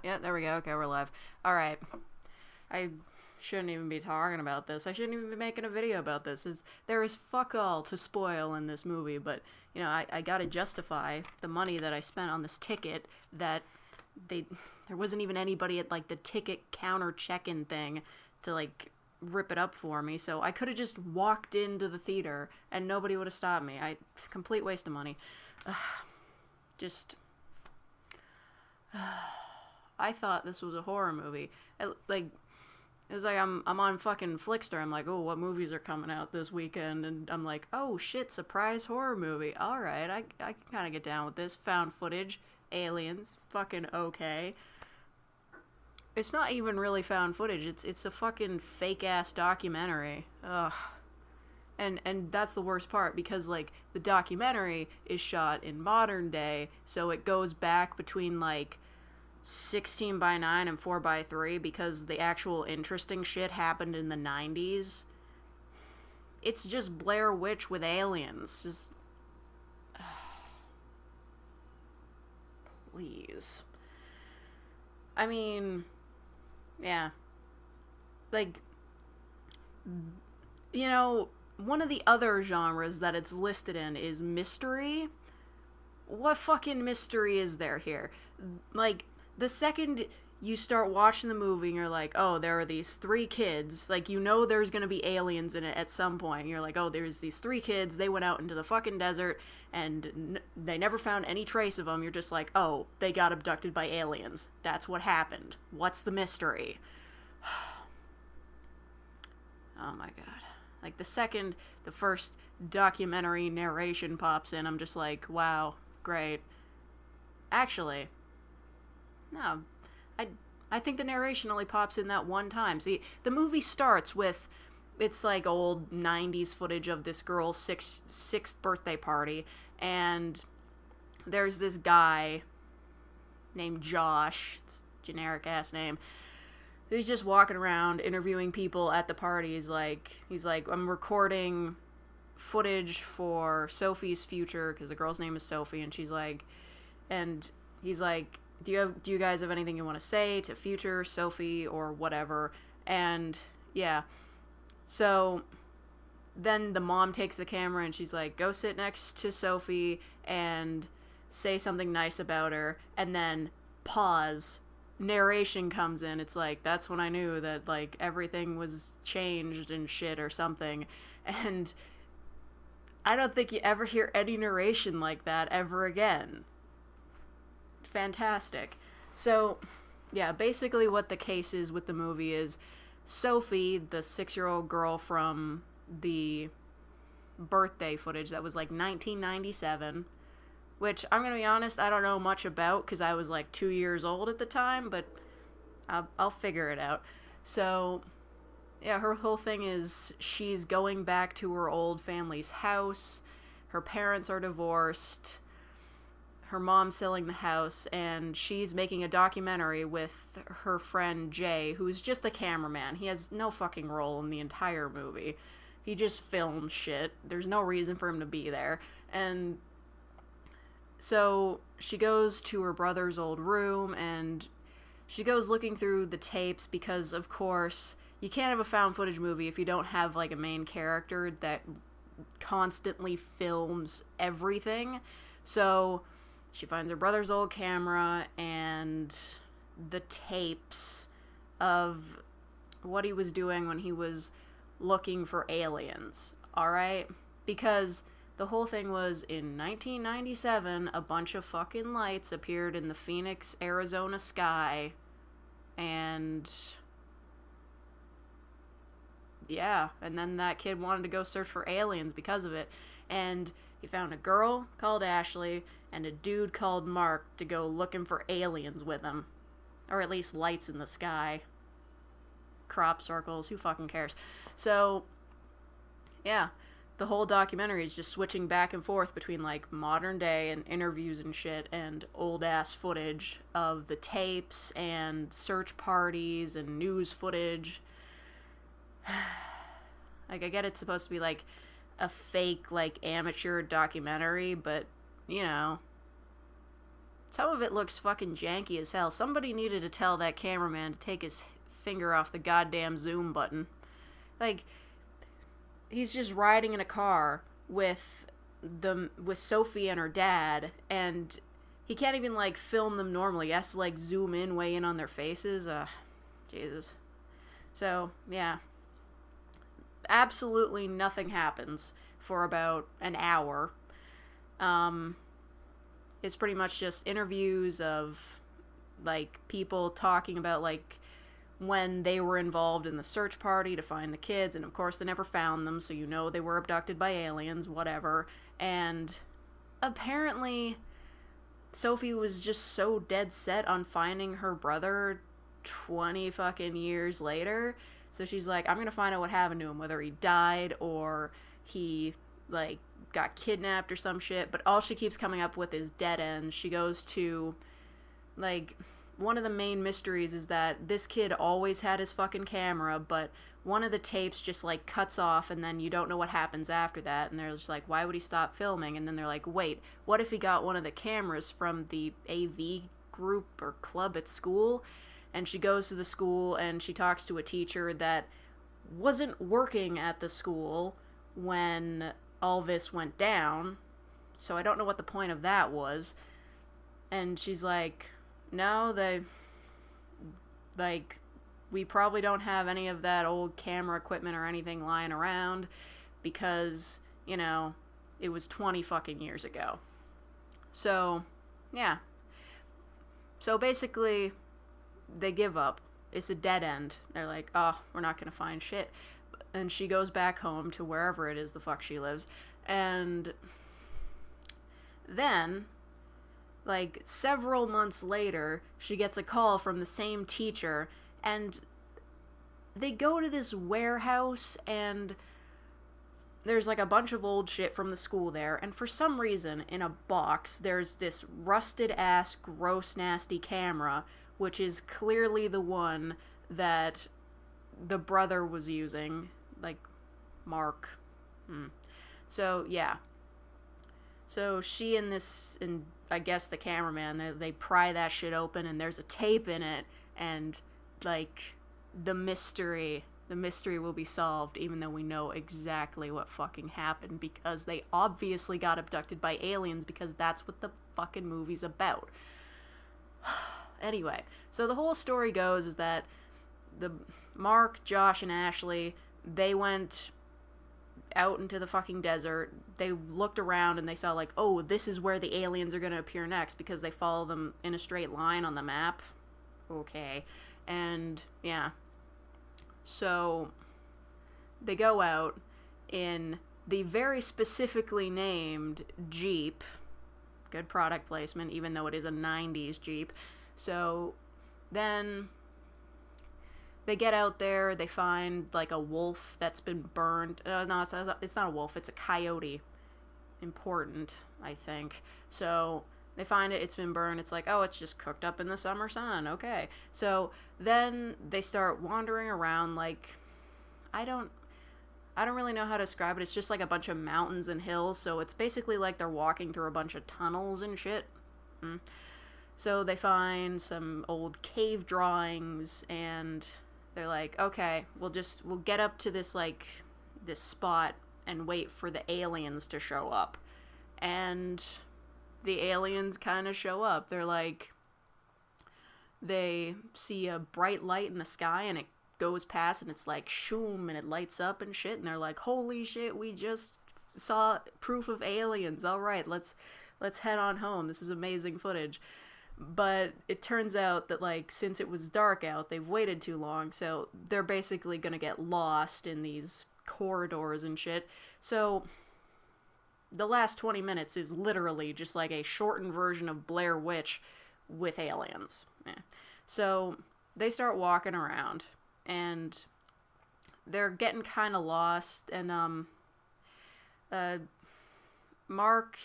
Yeah, there we go. Okay, we're live. All right. I shouldn't even be talking about this. I shouldn't even be making a video about this. There is fuck all to spoil in this movie, but, I gotta justify the money that I spent on this ticket that they... There wasn't even anybody at, like, the ticket counter check-in thing to, like, rip it up for me, so I could have just walked into the theater and nobody would have stopped me. Complete waste of money. Just... I thought this was a horror movie. It was like I'm on fucking Flickster. I'm like, oh, what movies are coming out this weekend? And I'm like, oh shit, surprise horror movie. All right, I can kind of get down with this. Found footage, aliens, fucking okay. It's not even really found footage. It's a fucking fake ass documentary. Ugh. And that's the worst part, because like the documentary is shot in modern day, so it goes back between like 16:9 and 4:3, because the actual interesting shit happened in the 90s. It's just Blair Witch with aliens. Just please. I mean, yeah. Like, one of the other genres that it's listed in is mystery. What fucking mystery is there here? Like, the second you start watching the movie and you're like, oh, there are these three kids, like, there's gonna be aliens in it at some point. You're like, oh, there's these three kids, they went out into the fucking desert and they never found any trace of them. You're just like, oh, they got abducted by aliens. That's what happened. What's the mystery? Oh my god. Like, the first documentary narration pops in, I'm just like, wow, great. Actually, no, I think the narration only pops in that one time. See, the movie starts with, it's like old 90s footage of this girl's sixth birthday party, and there's this guy named Josh, it's a generic ass name. He's just walking around interviewing people at the party. He's like, I'm recording footage for Sophie's future, because the girl's name is Sophie, and he's like, do you guys have anything you want to say to future Sophie or whatever? And yeah, so then the mom takes the camera and she's like, go sit next to Sophie and say something nice about her, and then pause. Narration comes in. It's like, that's when I knew that, like, everything was changed and shit or something. And I don't think you ever hear any narration like that ever again. Fantastic. So, yeah, basically what the case is with the movie is Sophie, the 6-year-old girl from the birthday footage that was like 1997, which, I'm gonna be honest, I don't know much about, because I was like 2 years old at the time, but I'll figure it out. So, yeah, her whole thing is she's going back to her old family's house. Her parents are divorced. Her mom's selling the house, and she's making a documentary with her friend Jay, who's just the cameraman. He has no fucking role in the entire movie. He just films shit. There's no reason for him to be there. And so she goes to her brother's old room, and she goes looking through the tapes, because, of course, you can't have a found footage movie if you don't have, like, a main character that constantly films everything. So she finds her brother's old camera and the tapes of what he was doing when he was looking for aliens, alright? Because the whole thing was, in 1997, a bunch of fucking lights appeared in the Phoenix, Arizona sky, and yeah, and then that kid wanted to go search for aliens because of it, and he found a girl called Ashley and a dude called Mark to go looking for aliens with him. Or at least lights in the sky. Crop circles, who fucking cares? So, yeah, the whole documentary is just switching back and forth between, like, modern day and interviews and shit, and old ass footage of the tapes and search parties and news footage. Like, I get it's supposed to be, like, a fake, like, amateur documentary, but, some of it looks fucking janky as hell. Somebody needed to tell that cameraman to take his finger off the goddamn zoom button. Like, he's just riding in a car with Sophie and her dad, and he can't even, like, film them normally. He has to, like, zoom in way in on their faces. Jesus. So, yeah. Absolutely nothing happens for about an hour. It's pretty much just interviews of, like, people talking about, like, when they were involved in the search party to find the kids, and of course they never found them, so you know they were abducted by aliens, whatever. And apparently Sophie was just so dead set on finding her brother 20 fucking years later. So she's like, I'm gonna find out what happened to him, whether he died or he, like, got kidnapped or some shit. But all she keeps coming up with is dead ends. She goes to, like, one of the main mysteries is that this kid always had his fucking camera, but one of the tapes just, like, cuts off, and then you don't know what happens after that. And they're just like, why would he stop filming? And then they're like, wait, what if he got one of the cameras from the AV group or club at school? And she goes to the school and she talks to a teacher that wasn't working at the school when all this went down. So I don't know what the point of that was. And she's like, no, we probably don't have any of that old camera equipment or anything lying around because, you know, it was 20 fucking years ago. So, yeah. So basically, they give up. It's a dead end. They're like, oh, we're not gonna find shit. And she goes back home to wherever it is the fuck she lives. And then, like, several months later, she gets a call from the same teacher, and they go to this warehouse, and there's, like, a bunch of old shit from the school there, and for some reason, in a box, there's this rusted-ass, gross, nasty camera, which is clearly the one that the brother was using, like, Mark. So, yeah. So she and I guess the cameraman, they pry that shit open, and there's a tape in it, and, like, the mystery will be solved, even though we know exactly what fucking happened, because they obviously got abducted by aliens, because that's what the fucking movie's about. Anyway, so the whole story goes is that Mark, Josh, and Ashley, they went out into the fucking desert. They looked around and they saw, like, oh, this is where the aliens are going to appear next, because they follow them in a straight line on the map. Okay. And, yeah. So, they go out in the very specifically named Jeep. Good product placement, even though it is a 90s Jeep. So, then they get out there, they find, like, a wolf that's been burned. No, it's not a wolf, it's a coyote. Important, I think. So, they find it's been burned. It's like, oh, it's just cooked up in the summer sun. Okay. So, then they start wandering around, like, I don't really know how to describe it. It's just, like, a bunch of mountains and hills, so it's basically like they're walking through a bunch of tunnels and shit. So they find some old cave drawings, and they're like, okay, we'll get up to this, like, this spot and wait for the aliens to show up. And the aliens kind of show up. They're like, they see a bright light in the sky, and it goes past, and it's like, shoom, and it lights up and shit, and they're like, holy shit, we just saw proof of aliens. All right, let's head on home. This is amazing footage. But it turns out that, like, since it was dark out, they've waited too long, so they're basically gonna get lost in these corridors and shit. So the last 20 minutes is literally just like a shortened version of Blair Witch with aliens. Yeah. So they start walking around, and they're getting kind of lost, and Mark,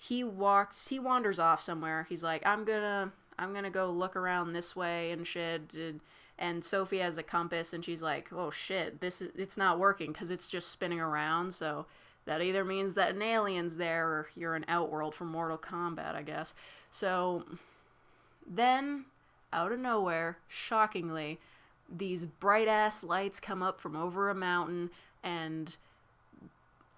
he wanders off somewhere. He's like, I'm gonna go look around this way and shit. And Sophie has a compass, and she's like, oh shit, it's not working, because it's just spinning around. So that either means that an alien's there or you're an Outworld from Mortal Kombat, I guess. So then, out of nowhere, shockingly, these bright-ass lights come up from over a mountain, and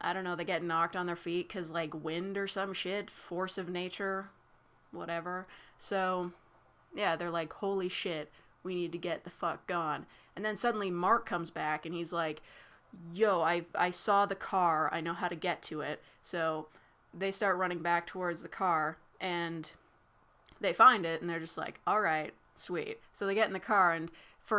I don't know, they get knocked on their feet because, like, wind or some shit, force of nature, whatever. So, yeah, they're like, holy shit, we need to get the fuck gone. And then suddenly Mark comes back, and he's like, yo, I saw the car, I know how to get to it. So they start running back towards the car, and they find it, and they're just like, alright, sweet. So they get in the car, and for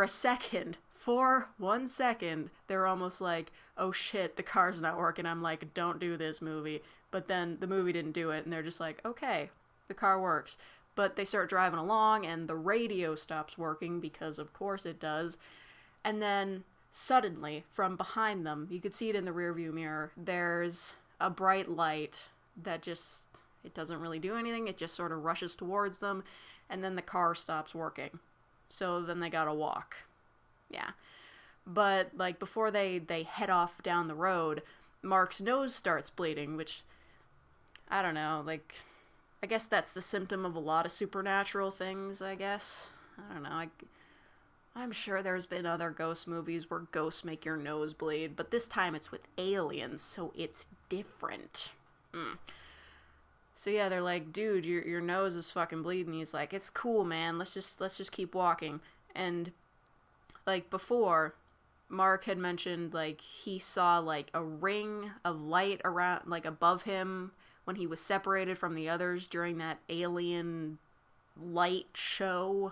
one second, they're almost like, oh shit, the car's not working. I'm like, don't do this, movie. But then the movie didn't do it, and they're just like, okay, the car works. But they start driving along, and the radio stops working, because of course it does. And then, suddenly, from behind them, you could see it in the rearview mirror, there's a bright light that just, it doesn't really do anything, it just sort of rushes towards them, and then the car stops working. So then they gotta walk. Yeah. But, like, before they head off down the road, Mark's nose starts bleeding, which, I don't know, like, I guess that's the symptom of a lot of supernatural things, I guess. I don't know, I'm sure there's been other ghost movies where ghosts make your nose bleed, but this time it's with aliens, so it's different. So yeah, they're like, dude, your nose is fucking bleeding. He's like, it's cool, man, let's just keep walking. And, like, before, Mark had mentioned, like, he saw, like, a ring of light around, like, above him when he was separated from the others during that alien light show.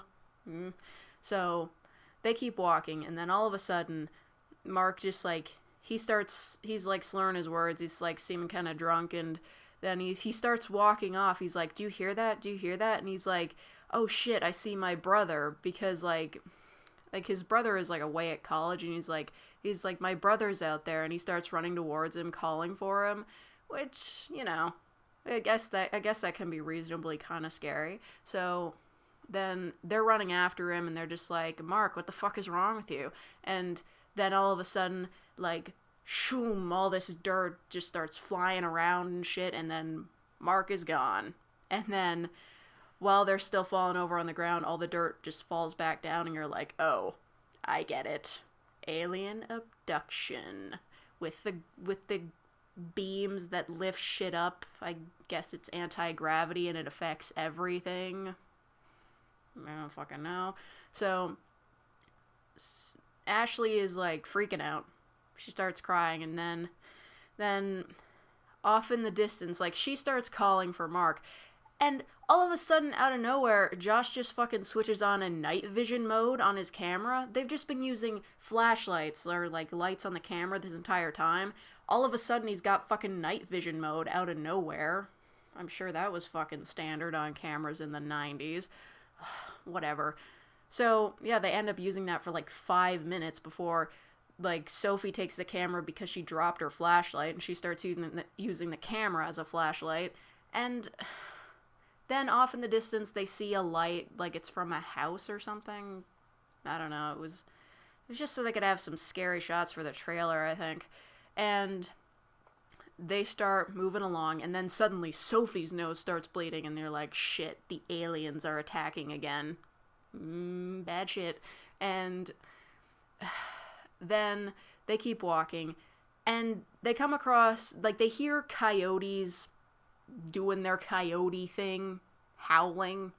So they keep walking, and then all of a sudden, Mark just, like, he's, like, slurring his words, he's, like, seeming kind of drunk, and then he starts walking off. He's like, do you hear that? Do you hear that? And he's like, oh shit, I see my brother, because, like, his brother is, like, away at college, and he's like, my brother's out there, and he starts running towards him, calling for him, which, you know, I guess that can be reasonably kind of scary. So then they're running after him, and they're just like, Mark, what the fuck is wrong with you? And then all of a sudden, like, shoom, all this dirt just starts flying around and shit, and then Mark is gone. And then, while they're still falling over on the ground, all the dirt just falls back down, and you're like, oh, I get it. Alien abduction. With the beams that lift shit up. I guess it's anti-gravity, and it affects everything. I don't fucking know. So, Ashley is, like, freaking out. She starts crying, and then off in the distance, like, she starts calling for Mark, and all of a sudden, out of nowhere, Josh just fucking switches on a night vision mode on his camera. They've just been using flashlights, or, like, lights on the camera this entire time. All of a sudden, he's got fucking night vision mode out of nowhere. I'm sure that was fucking standard on cameras in the 90s. Whatever. So, yeah, they end up using that for, like, 5 minutes before, like, Sophie takes the camera because she dropped her flashlight, and she starts using the camera as a flashlight, and then off in the distance they see a light, like it's from a house or something. I don't know, it was just so they could have some scary shots for the trailer, I think. And they start moving along, and then suddenly Sophie's nose starts bleeding, and they're like, shit, the aliens are attacking again. Bad shit. And then they keep walking, and they come across, like, they hear coyotes doing their coyote thing, howling.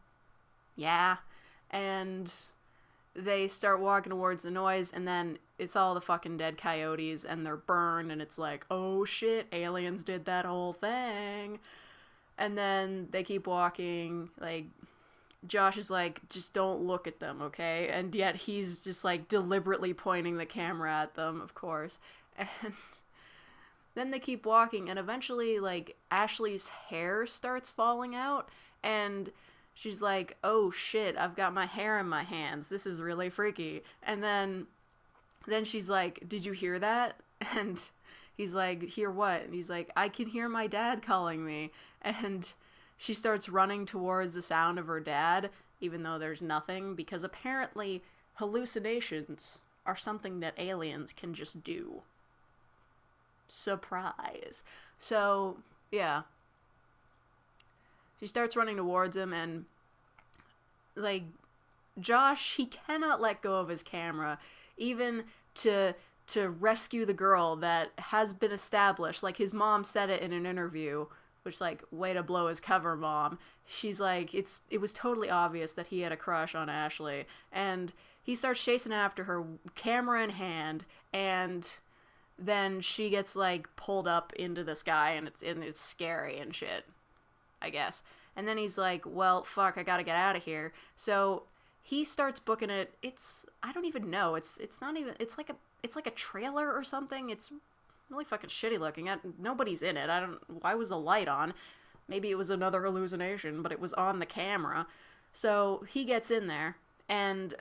Yeah. And they start walking towards the noise, and then it's all the fucking dead coyotes, and they're burned, and it's like, oh shit, aliens did that whole thing. And then they keep walking, like, Josh is like, just don't look at them, okay? And yet he's just, like, deliberately pointing the camera at them, of course. And then they keep walking, and eventually, like, Ashley's hair starts falling out, and she's like, oh shit, I've got my hair in my hands. This is really freaky. And then she's like, did you hear that? And he's like, hear what? And he's like, I can hear my dad calling me. And she starts running towards the sound of her dad, even though there's nothing, because apparently hallucinations are something that aliens can just do. Surprise. So, yeah. She starts running towards him, and, like, Josh, he cannot let go of his camera, even to rescue the girl that has been established. Like, his mom said it in an interview, which, like, way to blow his cover, Mom. She's like, it was totally obvious that he had a crush on Ashley, and he starts chasing after her, camera in hand, and then she gets, like, pulled up into the sky, and it's scary and shit, I guess. And then he's like, well, fuck, I gotta get out of here. So he starts booking it. I don't even know. It's not even, it's like a trailer or something. It's really fucking shitty looking. Nobody's in it. Why was the light on? Maybe it was another hallucination, but it was on the camera. So he gets in there, and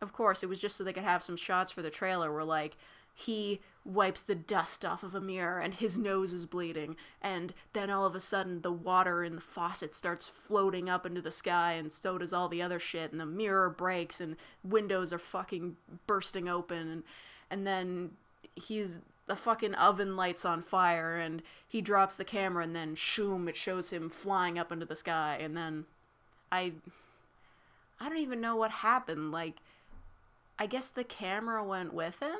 of course it was just so they could have some shots for the trailer where, like, he wipes the dust off of a mirror and his nose is bleeding, and then all of a sudden the water in the faucet starts floating up into the sky, and so does all the other shit, and the mirror breaks and windows are fucking bursting open, and then the fucking oven lights on fire, and he drops the camera, and then shoom, it shows him flying up into the sky, and then I don't even know what happened. Like, I guess the camera went with him,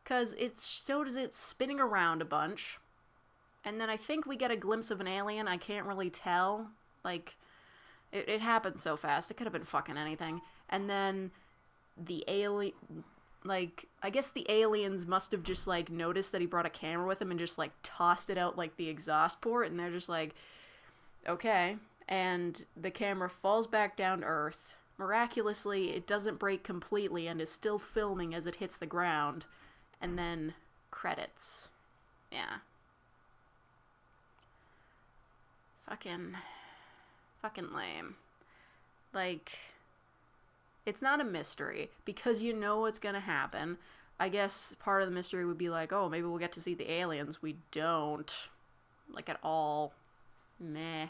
because it shows it spinning around a bunch, and then I think we get a glimpse of an alien. I can't really tell. Like, it happened so fast. It could have been fucking anything. And then the alien, like, I guess the aliens must have just, like, noticed that he brought a camera with him and just, like, tossed it out, like, the exhaust port, and they're just like, okay. And the camera falls back down to Earth. Miraculously, it doesn't break completely and is still filming as it hits the ground. And then credits. Yeah. Fucking lame. Like, it's not a mystery because you know what's gonna happen. I guess part of the mystery would be like, oh, maybe we'll get to see the aliens. We don't. Like, at all. Meh.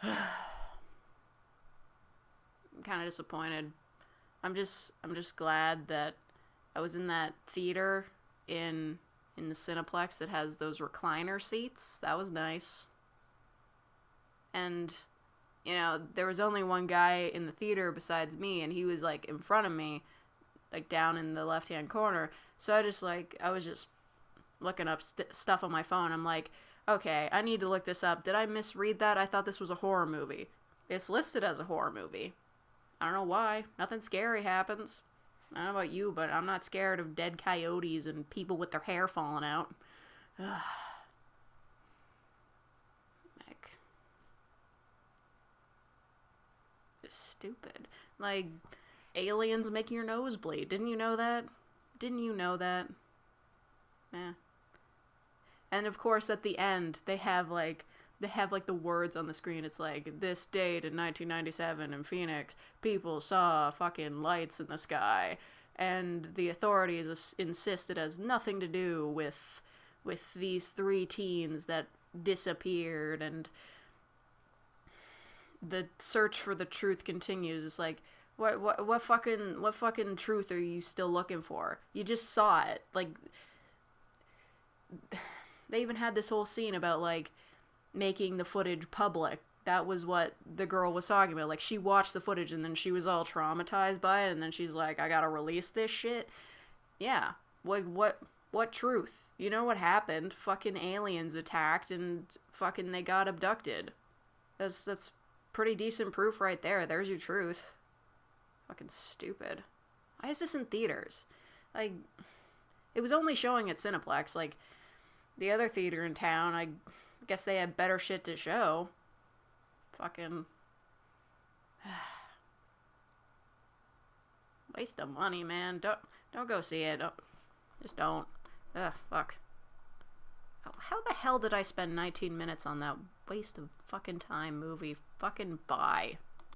I'm kind of disappointed. I'm just glad that I was in that theater in the Cineplex that has those recliner seats. That was nice. And, you know, there was only one guy in the theater besides me, and he was, like, in front of me, like, down in the left-hand corner. So I was just looking up stuff on my phone. I'm like, okay, I need to look this up. Did I misread that? I thought this was a horror movie. It's listed as a horror movie. I don't know why. Nothing scary happens. I don't know about you, but I'm not scared of dead coyotes and people with their hair falling out. Ugh. Like, just stupid. Like, aliens making your nose bleed. Didn't you know that? Eh. And of course, at the end, they have the words on the screen. It's like, this date in 1997 in Phoenix, people saw fucking lights in the sky, and the authorities insist it has nothing to do with these 3 teens that disappeared, and the search for the truth continues. It's like, what fucking truth are you still looking for? You just saw it. Like, they even had this whole scene about, like, making the footage public. That was what the girl was talking about. Like, she watched the footage and then she was all traumatized by it, and then she's like, I gotta release this shit. Yeah. Like, what truth? You know what happened? Fucking aliens attacked and fucking they got abducted. That's pretty decent proof right there. There's your truth. Fucking stupid. Why is this in theaters? Like, it was only showing at Cineplex. Like, the other theater in town, I guess they had better shit to show. Fucking waste of money, man. Don't go see it. Just don't. Ugh, fuck. How the hell did I spend 19 minutes on that waste of fucking time movie? Fucking bye.